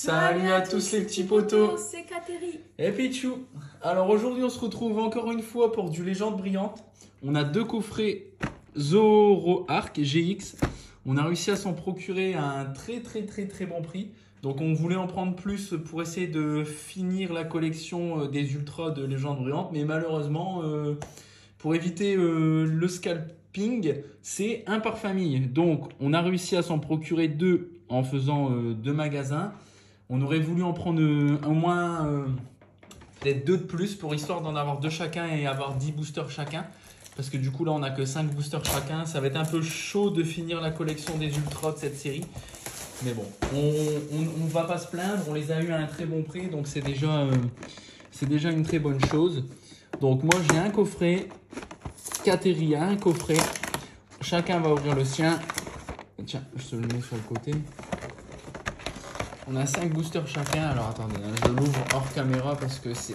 Salut à tous les petits potos, c'est Katéri et Pichou. Alors aujourd'hui on se retrouve encore une fois pour du Légende Brillante. On a deux coffrets Zoroark GX. On a réussi à s'en procurer à un très bon prix. Donc on voulait en prendre plus pour essayer de finir la collection des ultras de Légende Brillante. Mais malheureusement, pour éviter le scalping, c'est un par famille. Donc on a réussi à s'en procurer deux en faisant deux magasins. On aurait voulu en prendre au moins peut-être deux de plus pour histoire d'en avoir deux chacun et avoir 10 boosters chacun. Parce que du coup là on n'a que 5 boosters chacun. Ça va être un peu chaud de finir la collection des ultras de cette série. Mais bon, on va pas se plaindre. On les a eu à un très bon prix. Donc c'est déjà une très bonne chose. Donc moi j'ai un coffret. Katéri a un coffret. Chacun va ouvrir le sien. Tiens, je te le mets sur le côté. On a 5 boosters chacun. Alors attendez, je l'ouvre hors caméra parce que c'est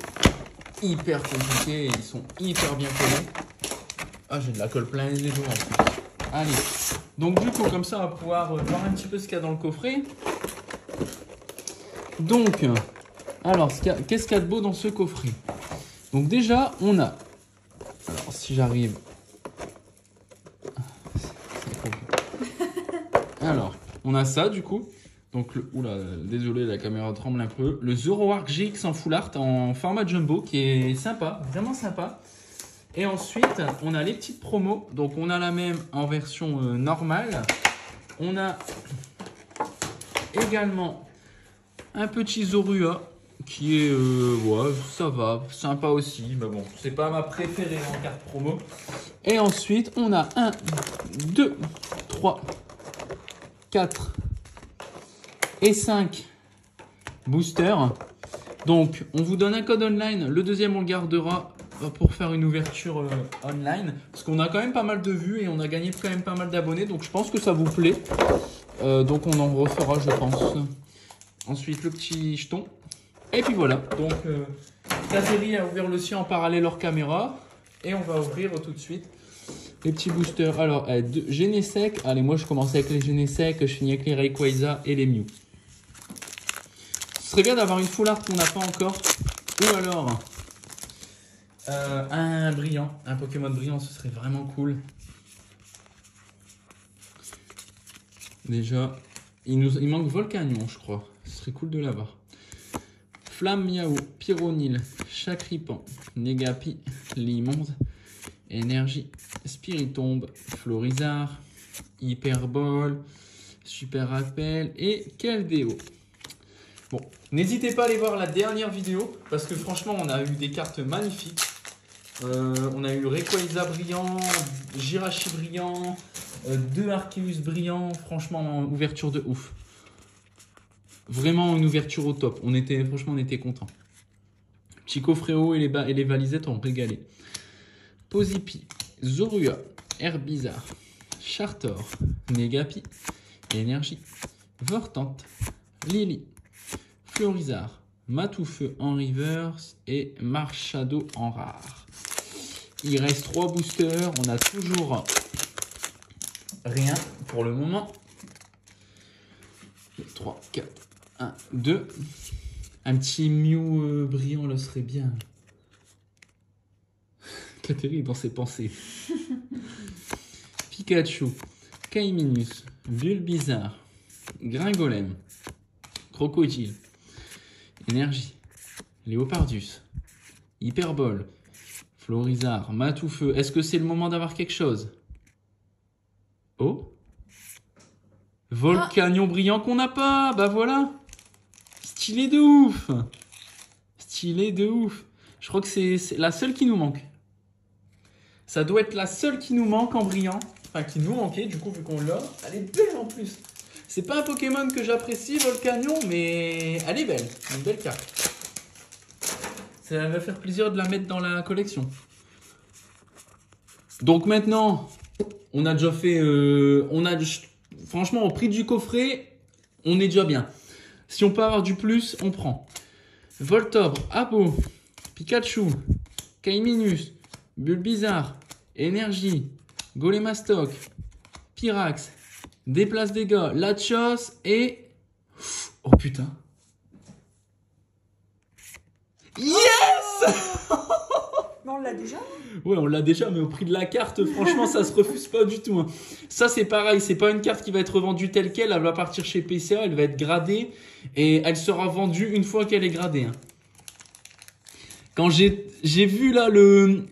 hyper compliqué. Et ils sont hyper bien collés. Ah, j'ai de la colle plein les doigts en plus. Allez. Donc du coup, comme ça, on va pouvoir voir un petit peu ce qu'il y a dans le coffret. Donc, alors, qu'est-ce qu'il y a de beau dans ce coffret? Donc déjà, on a... Alors, si j'arrive... Alors, on a ça du coup. Donc, oula, désolé, la caméra tremble un peu. Le Zoroark GX en full art en format jumbo qui est sympa, vraiment sympa. Et ensuite, on a les petites promos. Donc, on a la même en version normale. On a également un petit Zorua qui est, ouais, ça va, sympa aussi. Mais bon, c'est pas ma préférée en carte promo. Et ensuite, on a 1, 2, 3, 4 et 5 boosters. Donc, on vous donne un code online. Le deuxième, on le gardera pour faire une ouverture online. Parce qu'on a quand même pas mal de vues et on a gagné quand même pas mal d'abonnés. Donc, je pense que ça vous plaît. Donc, on en refera, je pense. Ensuite, le petit jeton. Et puis voilà. Donc, Katéri a ouvert le sien en parallèle hors caméra. Et on va ouvrir tout de suite les petits boosters. Alors, Genesect. Allez, moi, je commence avec les Genesect. Je finis avec les Rayquaza et les Mew. Ce serait bien d'avoir une full art qu'on n'a pas encore. Ou alors, un brillant. Un Pokémon brillant, ce serait vraiment cool. Déjà, il manque Volcanion, je crois. Ce serait cool de l'avoir. Flamme Miaou, Pyronil, Chacripan, Negapi, Limonde, Énergie, Spiritombe, Florizard, Hyperbole, Super Rappel et Keldeo. Bon, n'hésitez pas à aller voir la dernière vidéo parce que franchement, on a eu des cartes magnifiques. On a eu Rayquaza brillant, Jirachi brillant, 2 Arceus brillants. Franchement, ouverture de ouf. Vraiment une ouverture au top. Franchement, on était contents. Petit coffret haut et les valisettes ont régalé. Posipi, Zorua, Herbizarre, Chartor, Negapi, Énergie, Vortante, Lily, Florizard, Matoufeu en reverse et Marshado en rare. Il reste 3 boosters. On a toujours rien pour le moment. 3, 4, 1, 2. Un petit Mew brillant là serait bien. Katéri dans ses pensées. Pikachu, Kaiminus, Bulbizarre, Gringolem, Crocodile, Énergie, Léopardus, Hyperbole, Florizard, Matoufeu. Est-ce que c'est le moment d'avoir quelque chose? Oh, Volcanion brillant qu'on n'a pas. Bah voilà. Stylé de ouf. Stylé de ouf. Je crois que c'est la seule qui nous manque. Ça doit être la seule qui nous manque en brillant. Enfin, qui nous manquait du coup vu qu'on l'a. Elle est belle en plus. C'est pas un Pokémon que j'apprécie, Volcanion, mais elle est belle. Une belle carte. Ça va faire plaisir de la mettre dans la collection. Donc maintenant, on a déjà fait... franchement, au prix du coffret, on est déjà bien. Si on peut avoir du plus, on prend. Voltorb, Abo, Pikachu, Kaiminus, Bulbizarre, Énergie, Golemastoc, Pyrax, Déplace Dégâts, Latios et... Oh putain. Yes! Mais on l'a déjà. Ouais, on l'a déjà, mais au prix de la carte, franchement, ça se refuse pas du tout. Hein. Ça, c'est pareil, c'est pas une carte qui va être vendue telle quelle, elle va partir chez PCA, elle va être gradée et elle sera vendue une fois qu'elle est gradée. Hein. Quand j'ai vu là le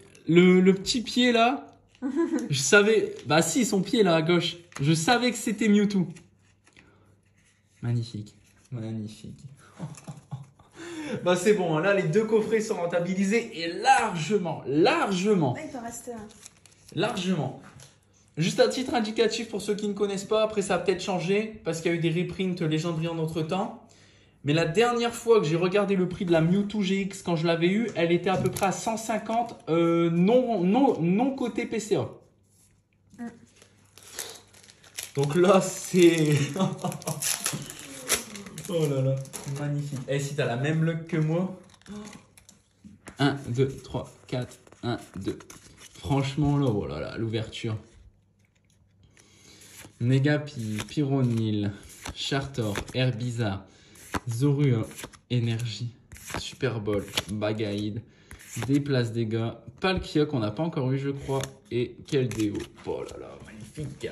petit pied là, je savais, bah si, son pied là à gauche, je savais que c'était Mewtwo. Magnifique, magnifique. Bah c'est bon, hein. Là les deux coffrets sont rentabilisés et largement. Ah, il t'en reste un. Largement. Juste à titre indicatif pour ceux qui ne connaissent pas, après ça a peut-être changé parce qu'il y a eu des reprints légendaires entre temps. Mais la dernière fois que j'ai regardé le prix de la Mewtwo GX quand je l'avais eu, elle était à peu près à 150 non côté PCA. Donc là c'est... Oh là là, magnifique. Et si t'as la même luck que moi. 1, 2, 3, 4, 1, 2. Franchement là, oh là là, l'ouverture. Négapi, Pyronil, Chartor, Herbizarre, Zorua, Énergie, Super Ball, Bagaïd, Déplace Dégâts, Palkia qu'on n'a pas encore eu je crois, et Keldeo. Oh là là, magnifique.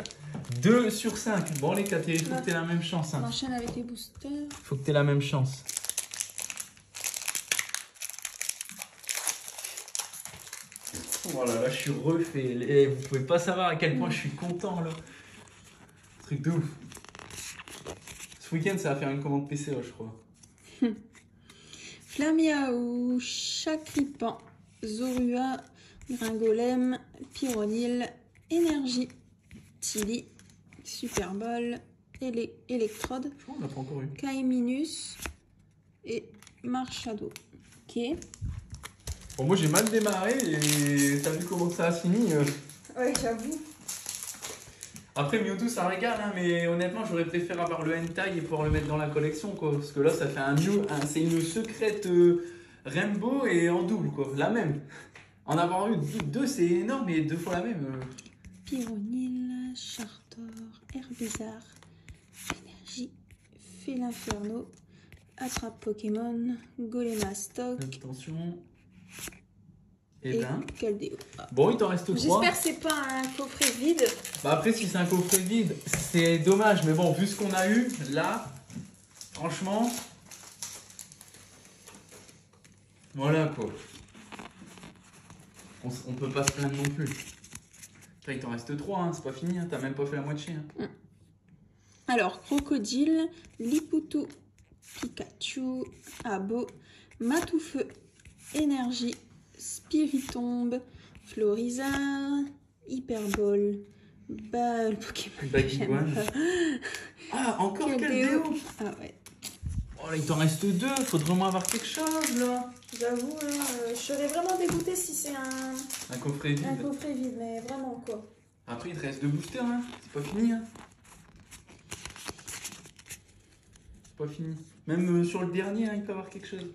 2 sur 5. Bon les KT, il faut que tu aies la même chance. Hein. On enchaîne avec les boosters. Faut que tu aies la même chance. Voilà, là je suis refait. Et vous pouvez pas savoir à quel point je suis content là. Truc de ouf. Ce week-end ça va faire une commande PCA je crois. Flamiaou, Chakripan, Zorua, Gringolem, Pyronil, Énergie, Tilly, Super Ball, Electrode, Je crois qu'on l'a pas encore eu. Kaiminus et Marshado. Ok. Bon moi j'ai mal démarré et t'as vu comment ça a fini. Ouais, j'avoue. Après Mewtwo ça régale hein, mais honnêtement j'aurais préféré avoir le hentai et pouvoir le mettre dans la collection quoi. Parce que là ça fait c'est une secrète Rainbow et en double quoi, la même. En avoir eu deux c'est énorme et 2 fois la même. Pyronil, Chartor, Herbizarre, Énergie, Félinferno, Attrape Pokémon, Golemastoc Attention. et ben. Keldeo. Ah. Bon il t'en reste 3. J'espère que c'est pas un coffret vide. Bah après si c'est un coffret vide c'est dommage mais bon vu ce qu'on a eu là franchement voilà quoi. On peut pas se plaindre non plus. Là, il t'en reste 3 hein, c'est pas fini hein, t'as même pas fait la moitié hein. Alors Crocodile, Liputu, Pikachu, Abo, Matoufeu, Énergie, Spiritombe, Florizard, Hyperball, le Pokémon. Bagiguan. Ah encore Keldeo. Ah ouais. Oh là il t'en reste 2, faudrait vraiment avoir quelque chose là. J'avoue, je serais vraiment dégoûtée si c'est Un coffret vide. un coffret vide, mais vraiment quoi. Après il te reste 2 boosters hein, c'est pas fini hein. C'est pas fini. Même sur le dernier hein, il peut y avoir quelque chose.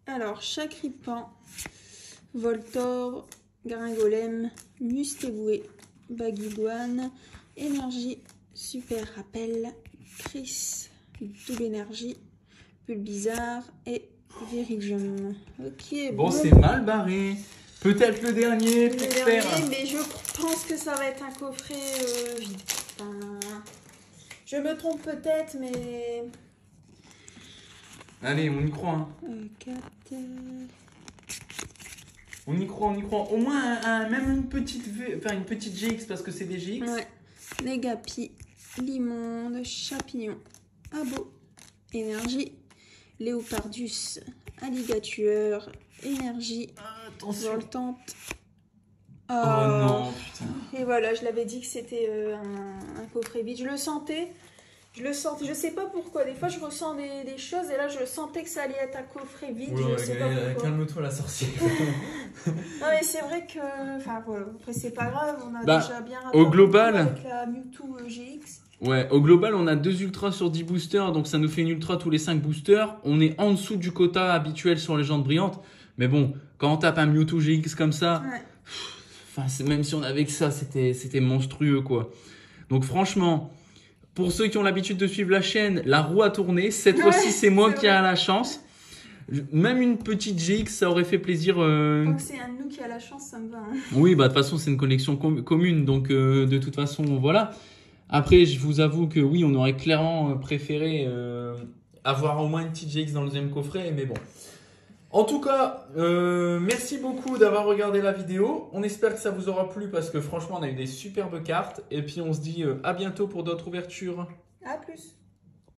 Alors Chakripan, Voltor, Gringolem, Mustéboué, Baguiguane, Énergie, Super Rappel, Chris, Double Énergie, Bulbizarre et Viridium. Ok, Bon c'est mal barré. Peut-être le dernier, le j'espère. dernier, mais je pense que ça va être un coffret vide. Enfin, je me trompe peut-être, mais... Allez, on y croit. Hein. 4... On y croit, on y croit. Au moins même une petite une petite GX parce que c'est des GX. Ouais. Négapi, Limonde, Champignon, Abo, Énergie, Léopardus, Alligator, Énergie, Attention. Voltante. Oh non, putain. Et voilà, je l'avais dit que c'était un coffret vide. Je le sentais. Je sais pas pourquoi. Des fois, je ressens des choses et là, je sentais que ça allait être un coffret vide. Oula, je sais pas pourquoi. calme-toi la sorcière. Non, mais c'est vrai que... Enfin, voilà. Après, c'est pas grave. On a Bah, déjà bien au global... avec la Mewtwo GX. Ouais, au global, on a 2 ultras sur 10 boosters, donc ça nous fait une ultra tous les 5 boosters. On est en dessous du quota habituel sur Légende Brillante. Mais bon, quand on tape un Mewtwo GX comme ça, ouais. Même si on avait que ça, c'était monstrueux, quoi. Donc franchement, pour ceux qui ont l'habitude de suivre la chaîne, la roue a tourné. Cette fois-ci, c'est moi qui ai la chance. Même une petite GX, ça aurait fait plaisir. Tant que c'est un de nous qui a la chance, ça me va. Hein. Oui, bah de toute façon, c'est une connexion commune, donc de toute façon, voilà. Après, je vous avoue que oui, on aurait clairement préféré avoir au moins une petite GX dans le deuxième coffret, mais bon. En tout cas, merci beaucoup d'avoir regardé la vidéo. On espère que ça vous aura plu parce que franchement, on a eu des superbes cartes. Et puis, on se dit à bientôt pour d'autres ouvertures. À plus.